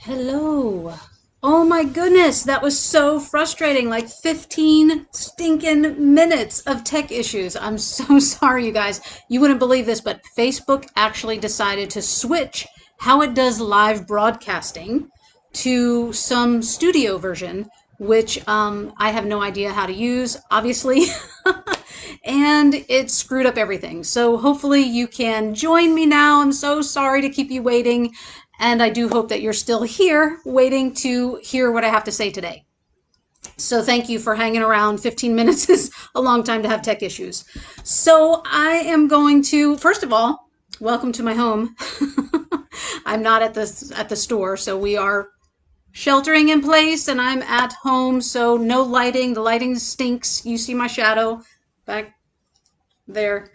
Hello. Oh my goodness, that was so frustrating. Like 15 stinking minutes of tech issues. I'm so sorry, you guys. You wouldn't believe this, but Facebook actually decided to switch how it does live broadcasting to some studio version, which I have no idea how to use, obviously. And it screwed up everything. So hopefully you can join me now. I'm so sorry to keep you waiting. And I do hope that you're still here waiting to hear what I have to say today. So thank you for hanging around. 15 minutes is a long time to have tech issues. So I am going to, first of all, welcome to my home. I'm not at the store, so we are sheltering in place and I'm at home, so no lighting. The lighting stinks. You see my shadow back there.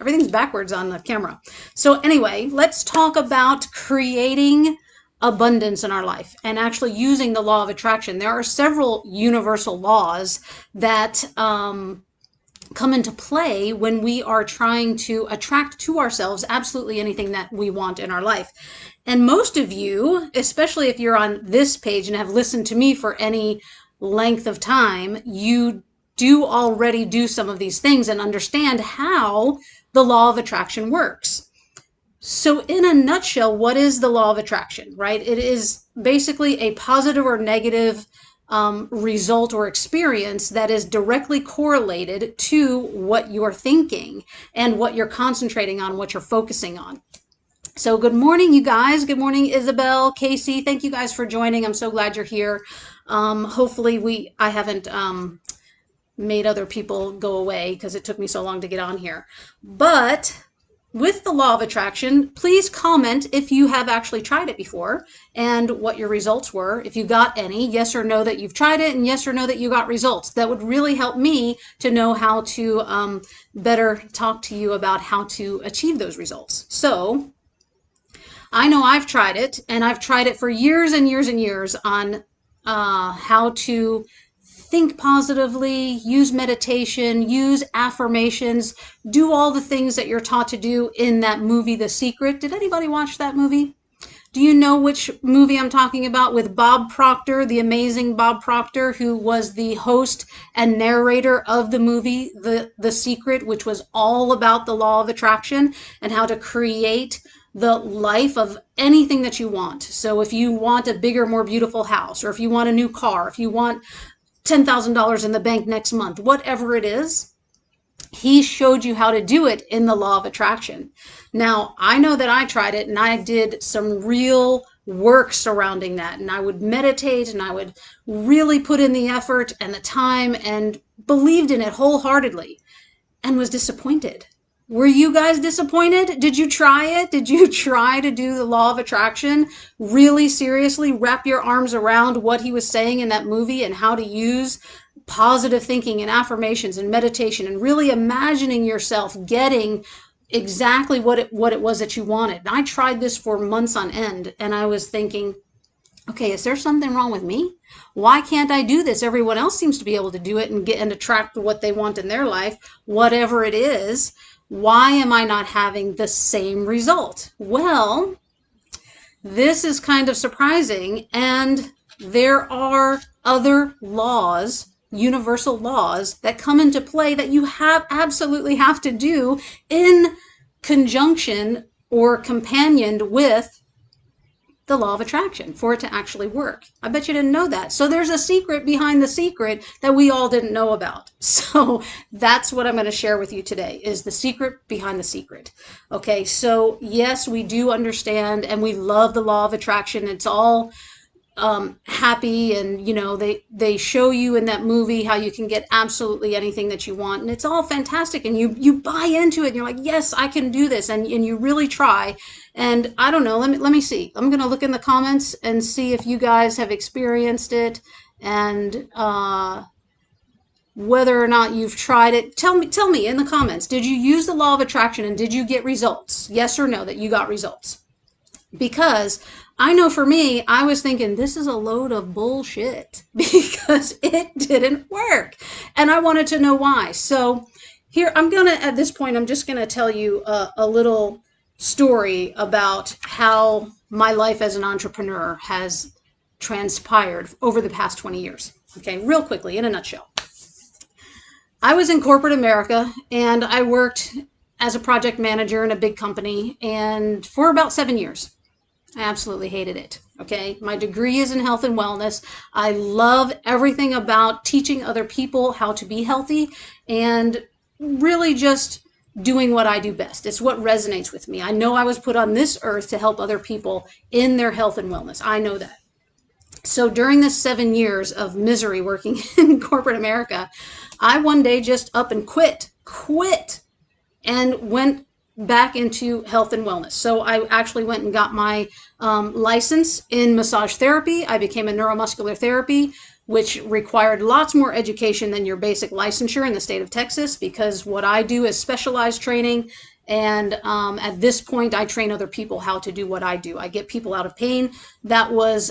Everything's backwards on the camera. So anyway, let's talk about creating abundance in our life and actually using the law of attraction. There are several universal laws that come into play when we are trying to attract to ourselves absolutely anything that we want in our life. And most of you, especially if you're on this page and have listened to me for any length of time, you do already do some of these things and understand how the law of attraction works. So in a nutshell, what is the law of attraction, right? It is basically a positive or negative result or experience that is directly correlated to what you're thinking and what you're concentrating on, what you're focusing on. So good morning, you guys. Good morning, Isabel, Casey. Thank you guys for joining. I'm so glad you're here. Hopefully I haven't made other people go away because it took me so long to get on here. But with the law of attraction, please comment if you have actually tried it before and what your results were. If you got any, yes or no that you've tried it, and yes or no that you got results. That would really help me to know how to better talk to you about how to achieve those results. So I know I've tried it, and I've tried it for years and years and years on how to think positively, use meditation, use affirmations, do all the things that you're taught to do in that movie, The Secret. Did anybody watch that movie? Do you know which movie I'm talking about, with Bob Proctor, the amazing Bob Proctor, who was the host and narrator of the movie, The Secret, which was all about the law of attraction and how to create the life of anything that you want. So if you want a bigger, more beautiful house, or if you want a new car, if you want $10,000 in the bank next month, whatever it is, he showed you how to do it in the law of attraction. Now, I know that I tried it and I did some real work surrounding that. And I would meditate and I would really put in the effort and the time and believed in it wholeheartedly and was disappointed. Were you guys disappointed? Did you try it? Did you try to do the law of attraction? Really seriously wrap your arms around what he was saying in that movie and how to use positive thinking and affirmations and meditation and really imagining yourself getting exactly what it was that you wanted. And I tried this for months on end and I was thinking, okay, is there something wrong with me? Why can't I do this? Everyone else seems to be able to do it and get and attract what they want in their life, whatever it is. Why am I not having the same result? Well, this is kind of surprising, and there are other laws, universal laws, that come into play that you absolutely have to do in conjunction or companioned with the law of attraction for it to actually work. I bet you didn't know that. So there's a secret behind the secret that we all didn't know about. So that's what I'm going to share with you today, is the secret behind the secret. Okay, so yes, we do understand and we love the law of attraction. It's all happy, and they show you in that movie how you can get absolutely anything that you want, and it's all fantastic, and you buy into it and you're like, yes, I can do this, and you really try. And I don't know, let me see, I'm gonna look in the comments and see if you guys have experienced it and whether or not you've tried it. Tell me in the comments, did you use the law of attraction and did you get results? Yes or no that you got results? Because I know for me, I was thinking this is a load of bullshit because it didn't work. And I wanted to know why. So here, at this point, I'm just going to tell you a little story about how my life as an entrepreneur has transpired over the past 20 years. Okay, real quickly, in a nutshell. I was in corporate America and I worked as a project manager in a big company and for about 7 years. I absolutely hated it. Okay. My degree is in health and wellness. I love everything about teaching other people how to be healthy and really just doing what I do best. It's what resonates with me. I know I was put on this earth to help other people in their health and wellness. I know that. So during this 7 years of misery working in corporate America, I one day just up and quit and went back into health and wellness. So I actually went and got my license in massage therapy. I became a neuromuscular therapy, which required lots more education than your basic licensure in the state of Texas, because what I do is specialized training. And at this point, I train other people how to do what I do. I get people out of pain. That was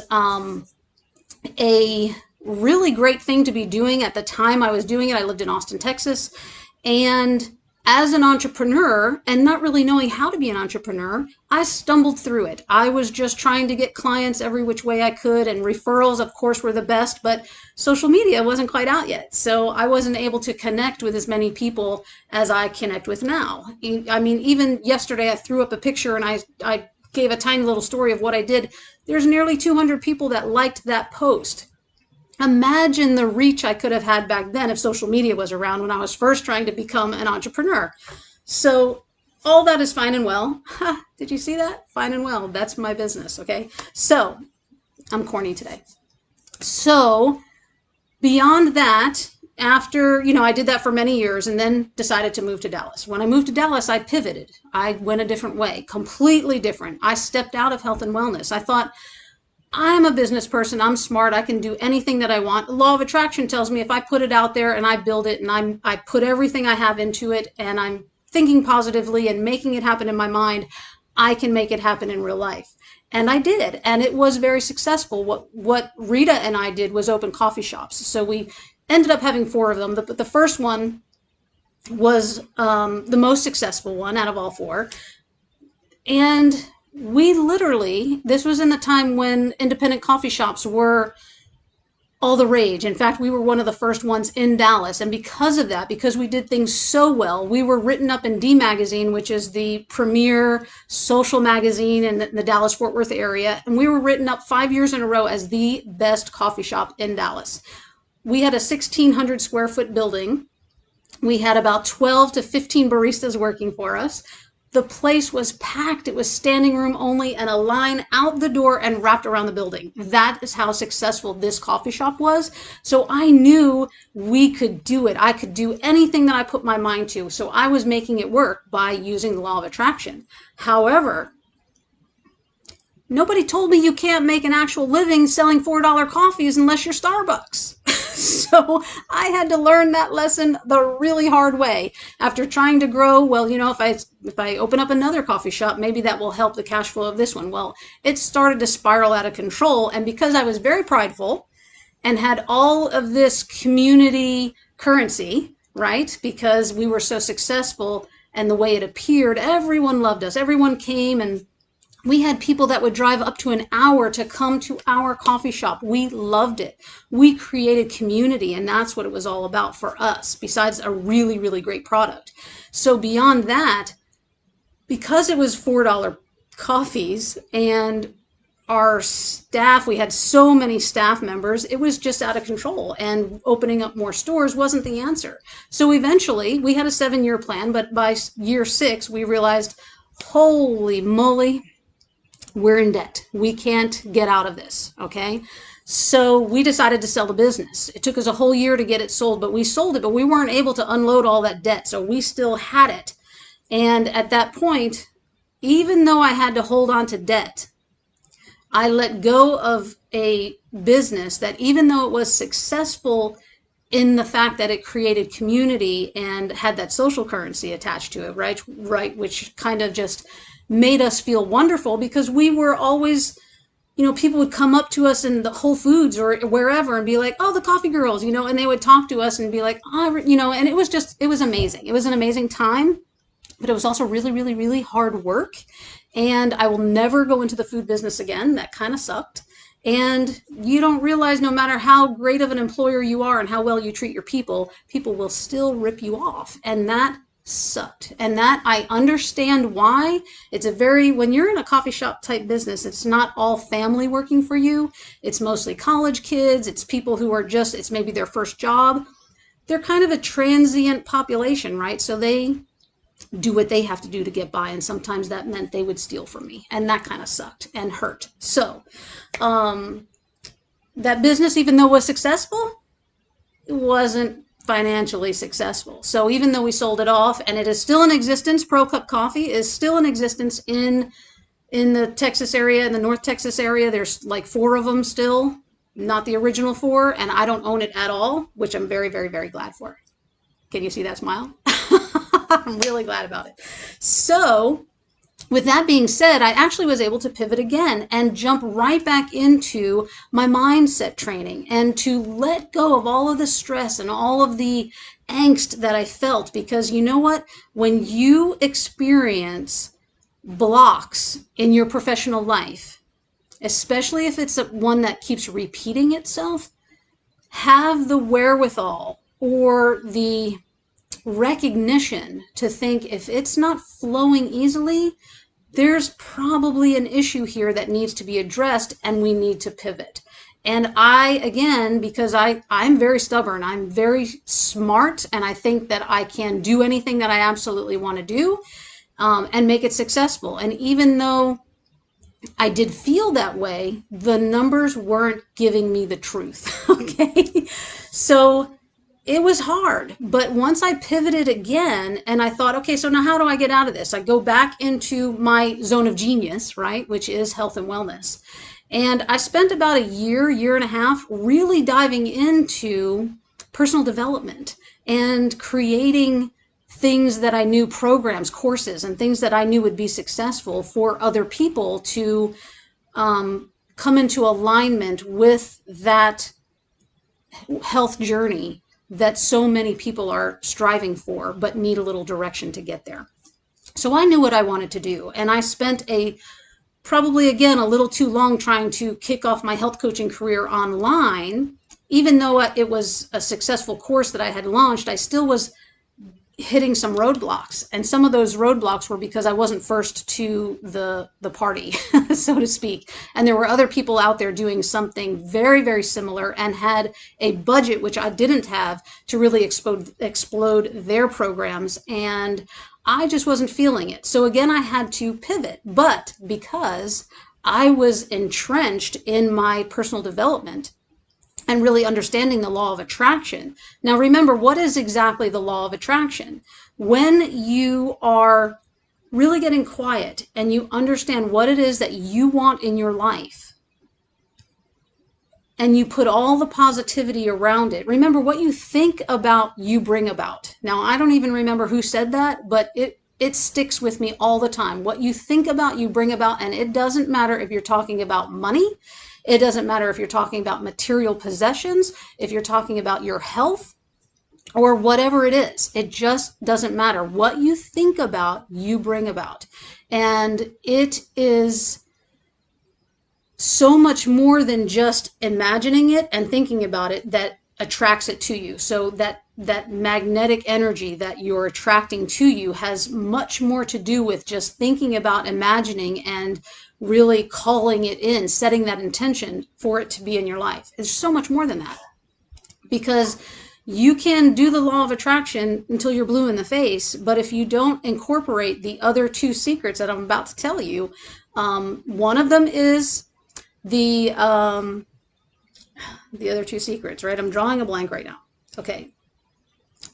a really great thing to be doing at the time I was doing it. I lived in Austin, Texas. And as an entrepreneur and not really knowing how to be an entrepreneur, I stumbled through it. I was just trying to get clients every which way I could, and referrals, of course, were the best, but social media wasn't quite out yet. So I wasn't able to connect with as many people as I connect with now. I mean, even yesterday I threw up a picture and I gave a tiny little story of what I did. There's nearly 200 people that liked that post. Imagine the reach I could have had back then if social media was around when I was first trying to become an entrepreneur. So all that is fine and well. Ha, did you see that? Fine and well. That's my business. Okay. So I'm corny today. So beyond that, after, I did that for many years and then decided to move to Dallas. When I moved to Dallas, I pivoted. I went a different way, completely different. I stepped out of health and wellness. I thought, I'm a business person. I'm smart. I can do anything that I want. The law of attraction tells me if I put it out there and I build it and I put everything I have into it and I'm thinking positively and making it happen in my mind, I can make it happen in real life. And I did. And it was very successful. What Rita and I did was open coffee shops. So we ended up having 4 of them. The first one was the most successful one out of all 4. And we literally, this was in the time when independent coffee shops were all the rage. In fact, we were one of the first ones in Dallas. And because of that, because we did things so well, we were written up in D Magazine, which is the premier social magazine in the Dallas-Fort Worth area. And we were written up 5 years in a row as the best coffee shop in Dallas. We had a 1,600 square foot building. We had about 12 to 15 baristas working for us. The place was packed. It was standing room only and a line out the door and wrapped around the building. That is how successful this coffee shop was. So I knew we could do it. I could do anything that I put my mind to. So I was making it work by using the law of attraction. However, nobody told me you can't make an actual living selling $4 coffees unless you're Starbucks. So I had to learn that lesson the really hard way. After trying to grow, well, if I open up another coffee shop, maybe that will help the cash flow of this one. Well, it started to spiral out of control. And because I was very prideful and had all of this community currency, right? Because we were so successful and the way it appeared, everyone loved us. Everyone came, and we had people that would drive up to an hour to come to our coffee shop. We loved it. We created community, and that's what it was all about for us, besides a really, really great product. So beyond that, because it was $4 coffees and our staff, we had so many staff members, it was just out of control, and opening up more stores wasn't the answer. So eventually, we had a 7-year plan, but by year 6, we realized, holy moly, we're in debt. We can't get out of this, okay? So we decided to sell the business. It took us a whole year to get it sold, but we sold it, but we weren't able to unload all that debt, so we still had it. And at that point, even though I had to hold on to debt, I let go of a business that, even though it was successful in the fact that it created community and had that social currency attached to it, right, which kind of just made us feel wonderful, because we were always, people would come up to us in the Whole Foods or wherever and be like, oh, the coffee girls, and they would talk to us and be like, oh, and it was amazing. It was an amazing time. but it was also really, really, really hard work. And I will never go into the food business again. That kind of sucked. And you don't realize no matter how great of an employer you are and how well you treat your people, people will still rip you off. And that sucked. And that I understand why. It's a very, when you're in a coffee shop type business, it's not all family working for you. It's mostly college kids. It's people who are just, it's maybe their first job. They're kind of a transient population, right? So they do what they have to do to get by, and sometimes that meant they would steal from me, and that kind of sucked and hurt. So that business, even though it was successful, it wasn't financially successful. So even though we sold it off, and it is still in existence, Pro Cup Coffee is still in existence in the Texas area, in the North Texas area. There's like 4 of them still, not the original 4, and I don't own it at all, which I'm very, very, very glad for. Can you see that smile? I'm really glad about it. So with that being said, I actually was able to pivot again and jump right back into my mindset training and to let go of all of the stress and all of the angst that I felt. Because you know what? When you experience blocks in your professional life, especially if it's one that keeps repeating itself, have the wherewithal or the recognition to think, if it's not flowing easily, there's probably an issue here that needs to be addressed, and we need to pivot. And I, again, because I'm very stubborn, I'm very smart, and I think that I can do anything that I absolutely want to do and make it successful. And even though I did feel that way, the numbers weren't giving me the truth. Okay. So it was hard, but once I pivoted again and I thought, okay, so now how do I get out of this? I go back into my zone of genius, right, which is health and wellness. And I spent about a year and a half really diving into personal development and creating things that I knew, programs, courses, and things that I knew would be successful for other people to come into alignment with that health journey that so many people are striving for, but need a little direction to get there. So I knew what I wanted to do. And I spent probably, again, a little too long trying to kick off my health coaching career online. Even though it was a successful course that I had launched, I still was hitting some roadblocks. And some of those roadblocks were because I wasn't first to the party, so to speak. And there were other people out there doing something very, very similar and had a budget, which I didn't have, to really explode their programs. And I just wasn't feeling it. So again, I had to pivot. But because I was entrenched in my personal development and really understanding the law of attraction. Now remember, what is exactly the law of attraction? When you are really getting quiet and you understand what it is that you want in your life, and you put all the positivity around it. Remember, what you think about, you bring about. Now, I don't even remember who said that, but it sticks with me all the time. What you think about, you bring about, and it doesn't matter if you're talking about money. It doesn't matter if you're talking about material possessions, if you're talking about your health, or whatever it is. It just doesn't matter. What you think about, you bring about. And it is so much more than just imagining it and thinking about it that attracts it to you. So that magnetic energy that you're attracting to you has much more to do with just thinking about, imagining, and really calling it in, setting that intention for it to be in your life. It's so much more than that, because you can do the law of attraction until you're blue in the face, but if you don't incorporate the other 2 secrets that I'm about to tell you, one of them is the other 2 secrets, right? I'm drawing a blank right now. Okay.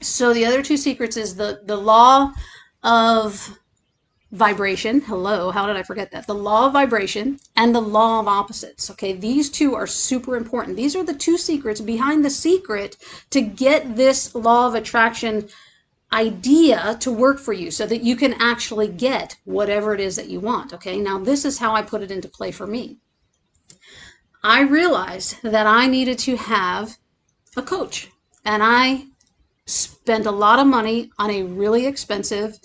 So the other 2 secrets is the law of vibration. Hello, how did I forget that? The law of vibration and the law of opposites. Okay, these 2 are super important. These are the 2 secrets behind the secret to get this law of attraction idea to work for you so that you can actually get whatever it is that you want. Okay, now this is how I put it into play for me. I realized that I needed to have a coach, and I spent a lot of money on a really expensive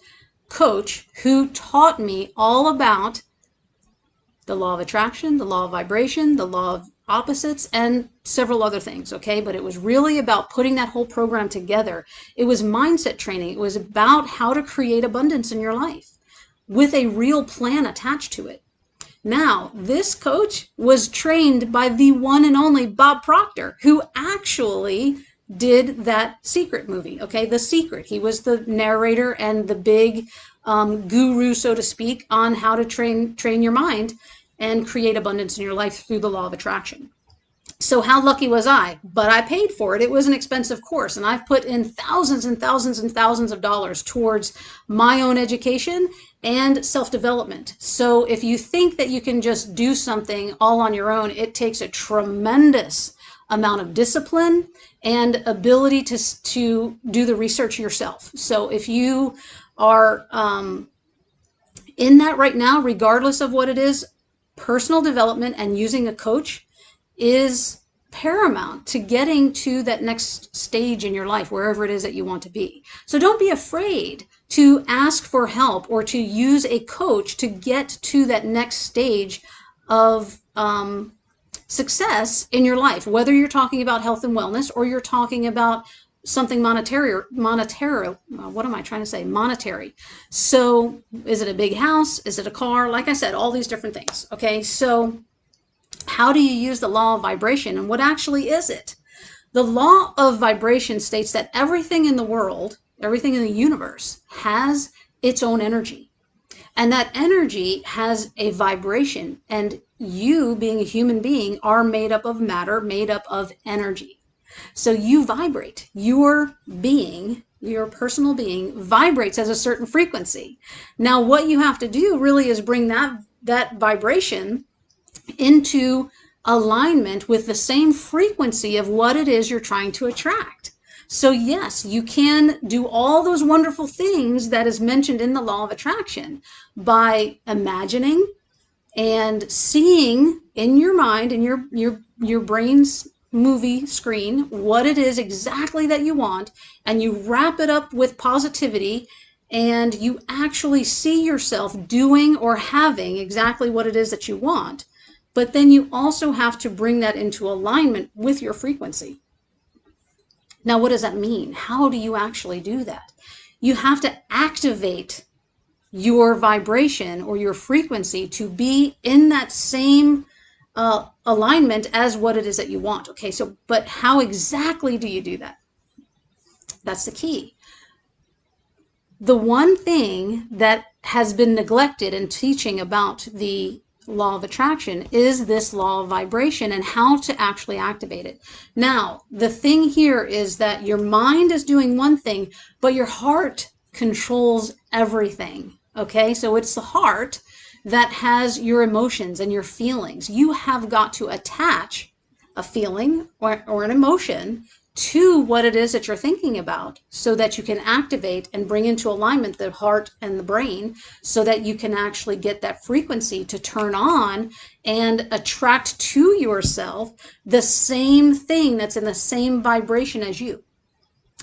coach who taught me all about the law of attraction, the law of vibration, the law of opposites, and several other things, okay? But it was really about putting that whole program together. It was mindset training. It was about how to create abundance in your life with a real plan attached to it. Now, this coach was trained by the one and only Bob Proctor, who actually did that Secret movie, okay? The Secret. He was the narrator and the big guru, so to speak, on how to train your mind and create abundance in your life through the law of attraction. So how lucky was I? But I paid for it. It was an expensive course, and I've put in thousands and thousands and thousands of dollars towards my own education and self-development. So if you think that you can just do something all on your own, it takes a tremendous amount of discipline and ability to do the research yourself. So if you are in that right now, regardless of what it is, personal development and using a coach is paramount to getting to that next stage in your life, wherever it is that you want to be. So don't be afraid to ask for help or to use a coach to get to that next stage of success in your life, whether you're talking about health and wellness or you're talking about something monetary. What am I trying to say? Monetary. So is it a big house? Is it a car? Like I said, all these different things. Okay, so how do you use the law of vibration, and what actually is it? The law of vibration states that everything in the world, everything in the universe has its own energy. And that energy has a vibration, and you, being a human being, are made up of matter, made up of energy. So you vibrate. Your being, your personal being, vibrates as a certain frequency. Now, what you have to do really is bring that vibration into alignment with the same frequency of what it is you're trying to attract. So yes, you can do all those wonderful things that is mentioned in the law of attraction by imagining and seeing in your mind, in your brain's movie screen, what it is exactly that you want, and you wrap it up with positivity, and you actually see yourself doing or having exactly what it is that you want. But then you also have to bring that into alignment with your frequency. Now, what does that mean? How do you actually do that? You have to activate your vibration or your frequency to be in that same alignment as what it is that you want. Okay, so, but how exactly do you do that? That's the key. The one thing that has been neglected in teaching about the law of attraction is this law of vibration and how to actually activate it. Now, the thing here is that your mind is doing one thing, but your heart controls everything. Okay, so it's the heart that has your emotions and your feelings. You have got to attach a feeling or an emotion to what it is that you're thinking about so that you can activate and bring into alignment the heart and the brain so that you can actually get that frequency to turn on and attract to yourself the same thing that's in the same vibration as you.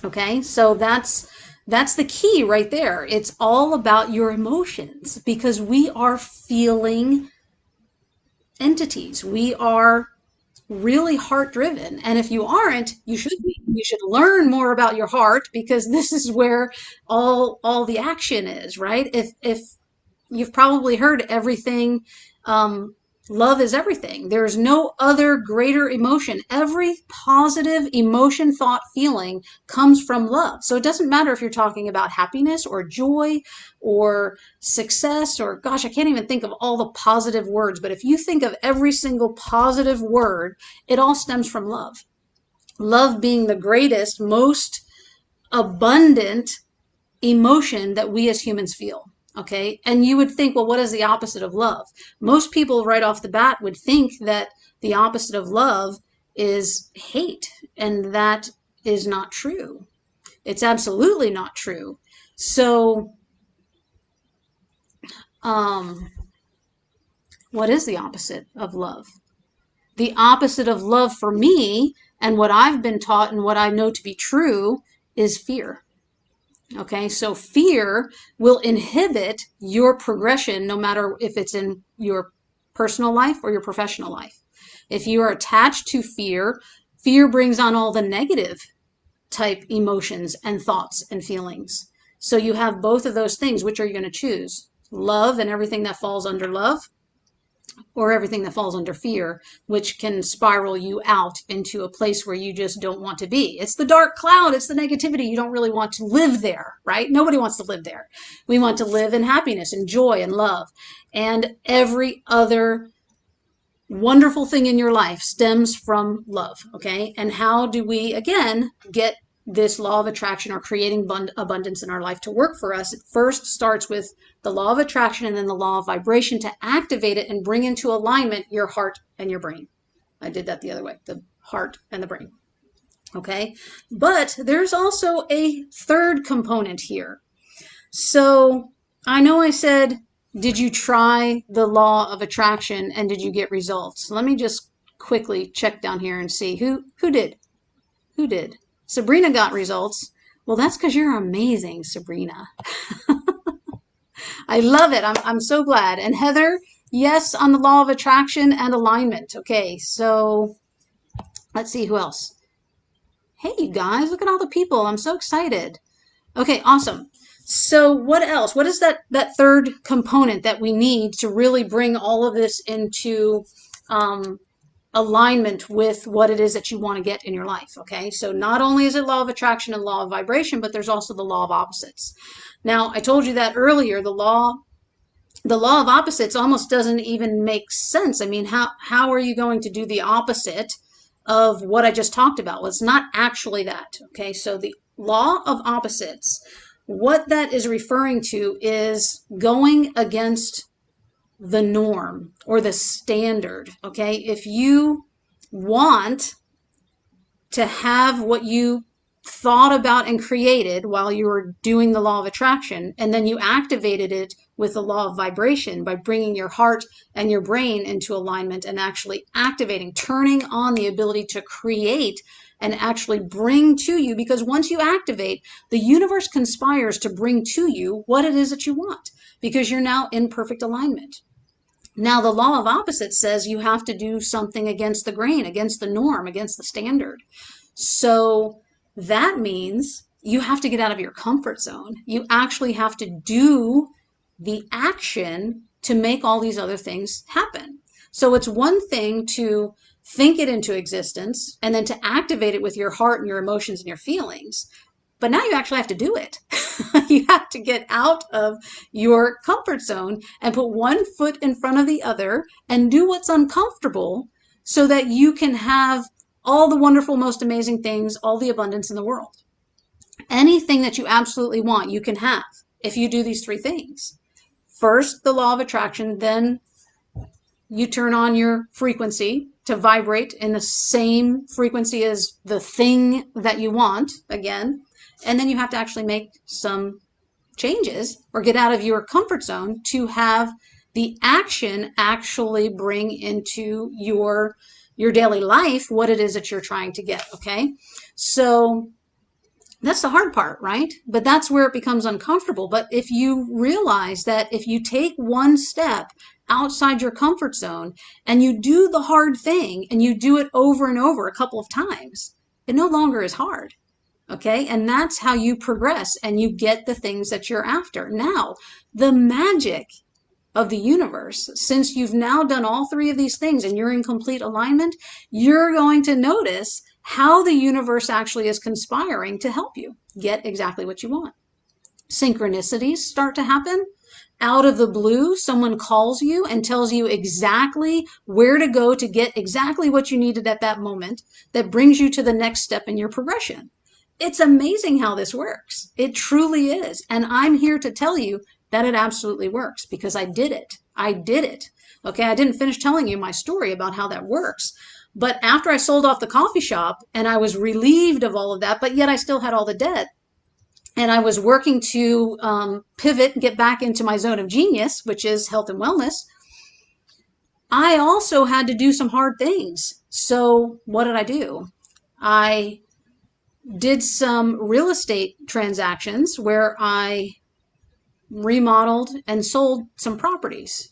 Okay, so that's the key right there. It's all about your emotions because we are feeling entities. We are really heart driven, and if you aren't, you should be. You should learn more about your heart because this is where all the action is, right? If you've probably heard everything, love is everything. There's no other greater emotion. Every positive emotion, thought, feeling comes from love. So it doesn't matter if you're talking about happiness or joy or success or, gosh, I can't even think of all the positive words, but if you think of every single positive word, it all stems from love. Love being the greatest, most abundant emotion that we as humans feel. Okay. And you would think, well, what is the opposite of love? Most people right off the bat would think that the opposite of love is hate. And that is not true. It's absolutely not true. So, what is the opposite of love? The opposite of love for me and what I've been taught and what I know to be true is fear. Okay, so fear will inhibit your progression no matter if it's in your personal life or your professional life. If you are attached to fear, fear brings on all the negative type emotions and thoughts and feelings. So you have both of those things. Which are you going to choose? Love and everything that falls under love, or everything that falls under fear, which can spiral you out into a place where you just don't want to be. It's the dark cloud. It's the negativity. You don't really want to live there, right? Nobody wants to live there. We want to live in happiness and joy and love. And every other wonderful thing in your life stems from love, okay? And how do we, again, get this law of attraction or creating abundance in our life to work for us? It first starts with the law of attraction and then the law of vibration to activate it and bring into alignment your heart and your brain. I did that the other way, the heart and the brain, okay? But there's also a third component here. So I know I said, did you try the law of attraction and did you get results? Let me just quickly check down here and see who did. Who did? Sabrina got results. Well, that's because you're amazing, Sabrina. I love it. I'm so glad. And Heather, yes, on the law of attraction and alignment. Okay, so let's see who else. Hey, you guys, look at all the people. I'm so excited. Okay, awesome. So what else? What is that third component that we need to really bring all of this into alignment with what it is that you want to get in your life? Okay, so not only is it law of attraction and law of vibration, but there's also the law of opposites. Now, I told you that earlier, the law of opposites almost doesn't even make sense. I mean, how are you going to do the opposite of what I just talked about? Well, it's not actually that. Okay, so the law of opposites, what that is referring to is going against the norm or the standard. Okay, if you want to have what you thought about and created while you were doing the law of attraction, and then you activated it with the law of vibration by bringing your heart and your brain into alignment and actually activating, turning on the ability to create and actually bring to you, because once you activate, the universe conspires to bring to you what it is that you want, because you're now in perfect alignment. Now, the law of opposites says you have to do something against the grain, against the norm, against the standard. So that means you have to get out of your comfort zone. You actually have to do the action to make all these other things happen. So it's one thing to think it into existence and then to activate it with your heart and your emotions and your feelings. But now you actually have to do it. You have to get out of your comfort zone and put one foot in front of the other and do what's uncomfortable so that you can have all the wonderful, most amazing things, all the abundance in the world. Anything that you absolutely want, you can have if you do these three things. First, the law of attraction, then you turn on your frequency to vibrate in the same frequency as the thing that you want, again, and then you have to actually make some changes or get out of your comfort zone to have the action actually bring into your daily life what it is that you're trying to get. Okay, so that's the hard part, right? But that's where it becomes uncomfortable. But if you realize that if you take one step outside your comfort zone and you do the hard thing and you do it over and over a couple of times, it no longer is hard. Okay, and that's how you progress and you get the things that you're after. Now, the magic of the universe, since you've now done all three of these things and you're in complete alignment, you're going to notice how the universe actually is conspiring to help you get exactly what you want. Synchronicities start to happen. Out of the blue, someone calls you and tells you exactly where to go to get exactly what you needed at that moment that brings you to the next step in your progression. It's amazing how this works. It truly is. And I'm here to tell you that it absolutely works because I did it. I did it. Okay, I didn't finish telling you my story about how that works. But after I sold off the coffee shop and I was relieved of all of that, but yet I still had all the debt, and I was working to pivot and get back into my zone of genius, which is health and wellness, I also had to do some hard things. So what did I do? I did some real estate transactions where I remodeled and sold some properties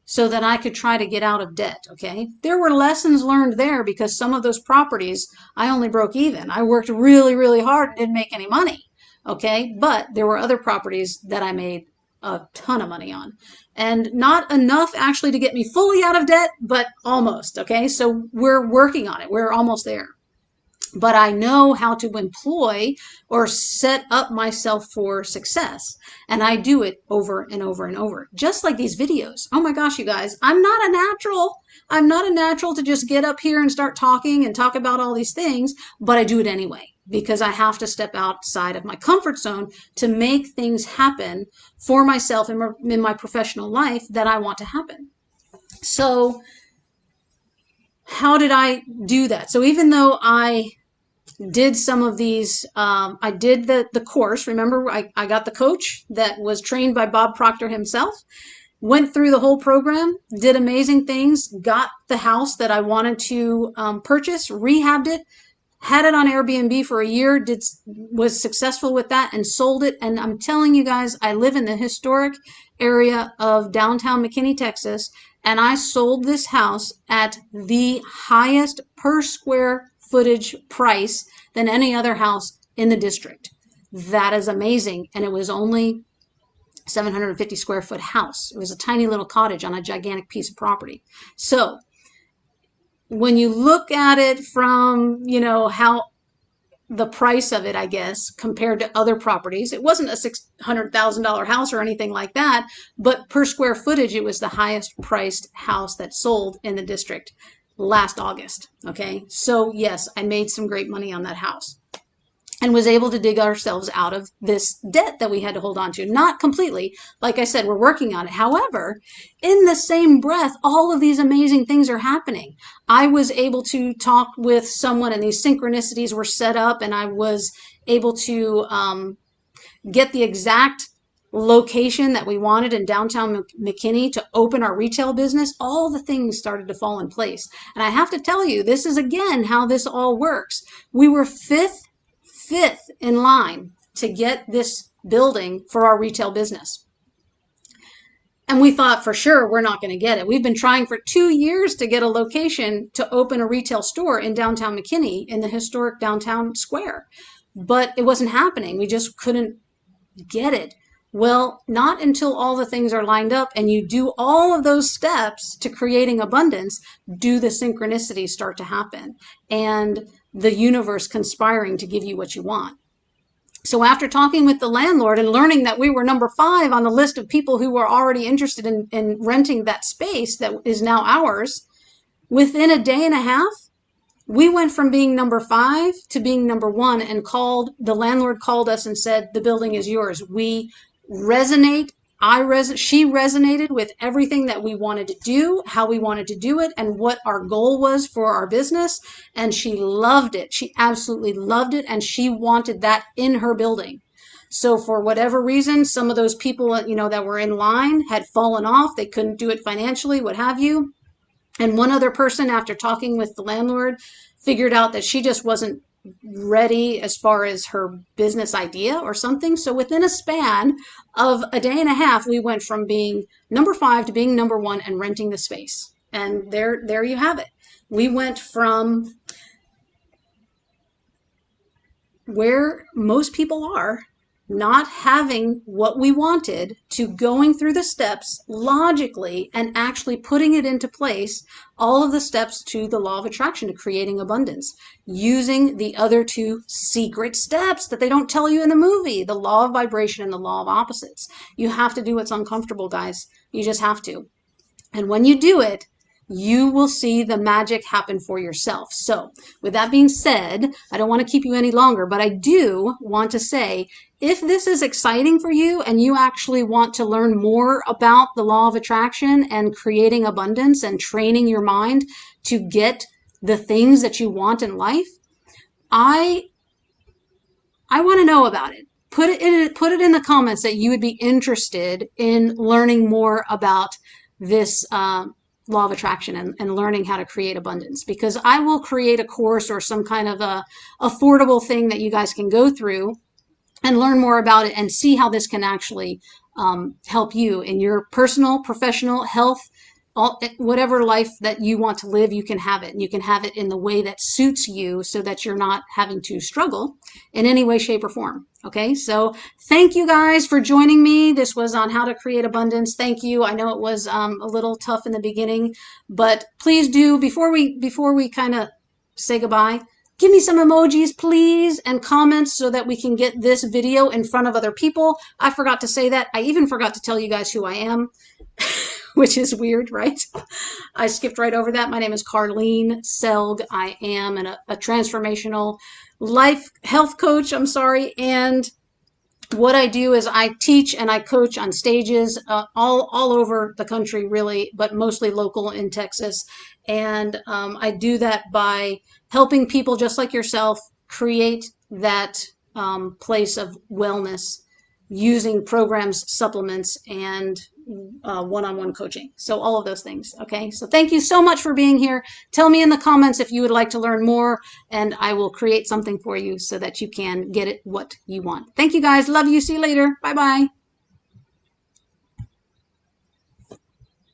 so that I could try to get out of debt. Okay. There were lessons learned there because some of those properties I only broke even. I worked really, really hard and didn't make any money. Okay. But there were other properties that I made a ton of money on, and not enough actually to get me fully out of debt, but almost. Okay. So we're working on it. We're almost there, but I know how to employ or set up myself for success. And I do it over and over and over, just like these videos. Oh my gosh, you guys, I'm not a natural. I'm not a natural to just get up here and start talking and talk about all these things, but I do it anyway because I have to step outside of my comfort zone to make things happen for myself in my professional life that I want to happen. So how did I do that? So even though I did some of these, I did the course. Remember, I got the coach that was trained by Bob Proctor himself, went through the whole program, did amazing things, got the house that I wanted to purchase, rehabbed it, had it on Airbnb for a year, was successful with that and sold it. And I'm telling you guys, I live in the historic area of downtown McKinney, Texas, and I sold this house at the highest per square footage price than any other house in the district. That is amazing. And it was only 750 square foot house. It was a tiny little cottage on a gigantic piece of property. So when you look at it from, how the price of it, I guess, compared to other properties, it wasn't a $600,000 house or anything like that, but per square footage, it was the highest priced house that sold in the district last August. Okay. So yes, I made some great money on that house and was able to dig ourselves out of this debt that we had to hold on to. Not completely. Like I said, we're working on it. However, in the same breath, all of these amazing things are happening. I was able to talk with someone and these synchronicities were set up, and I was able to get the exact location that we wanted in downtown McKinney to open our retail business. All the things started to fall in place. And I have to tell you, this is again how this all works. We were fifth in line to get this building for our retail business. And we thought for sure we're not going to get it. We've been trying for 2 years to get a location to open a retail store in downtown McKinney in the historic downtown square, but it wasn't happening. We just couldn't get it. Well, not until all the things are lined up and you do all of those steps to creating abundance, do the synchronicities start to happen and the universe conspiring to give you what you want. So after talking with the landlord and learning that we were number 5 on the list of people who were already interested in renting that space that is now ours, within a day and a half, we went from being number 5 to being number 1, and the landlord called us and said, the building is yours. We resonate. She resonated with everything that we wanted to do, how we wanted to do it, and what our goal was for our business. And she loved it. She absolutely loved it. And she wanted that in her building. So for whatever reason, some of those people, that were in line had fallen off. They couldn't do it financially, what have you. And one other person, after talking with the landlord, figured out that she just wasn't ready as far as her business idea or something. So within a span of a day and a half, we went from being number 5 to being number 1 and renting the space. And there you have it. We went from where most people are, not having what we wanted, to going through the steps logically and actually putting it into place, all of the steps to the law of attraction, to creating abundance, using the other 2 secret steps that they don't tell you in the movie, the law of vibration and the law of opposites. You have to do what's uncomfortable, guys. You just have to. And when you do it, you will see the magic happen for yourself. So with that being said, I don't want to keep you any longer, but I do want to say, if this is exciting for you and you actually want to learn more about the law of attraction and creating abundance and training your mind to get the things that you want in life, I want to know about it. Put it in the comments that you would be interested in learning more about this law of attraction and learning how to create abundance, because I will create a course or some kind of a affordable thing that you guys can go through and learn more about it and see how this can actually help you in your personal, professional, health, whatever life that you want to live. You can have it, and you can have it in the way that suits you so that you're not having to struggle in any way, shape, or form. Okay, so thank you guys for joining me. This was on how to create abundance. Thank you. I know it was a little tough in the beginning, but please do, before we kind of say goodbye, give me some emojis, please, and comments so that we can get this video in front of other people. I forgot to say that. I even forgot to tell you guys who I am, which is weird, right? I skipped right over that. My name is Carlene Selg. I am a transformational life health coach, and what I do is I teach and I coach on stages all over the country, really, but mostly local in Texas. And I do that by helping people just like yourself create that place of wellness using programs, supplements, and one-on-one coaching. So all of those things. Okay. So thank you so much for being here. Tell me in the comments if you would like to learn more, and I will create something for you so that you can get it what you want. Thank you guys. Love you. See you later. Bye-bye.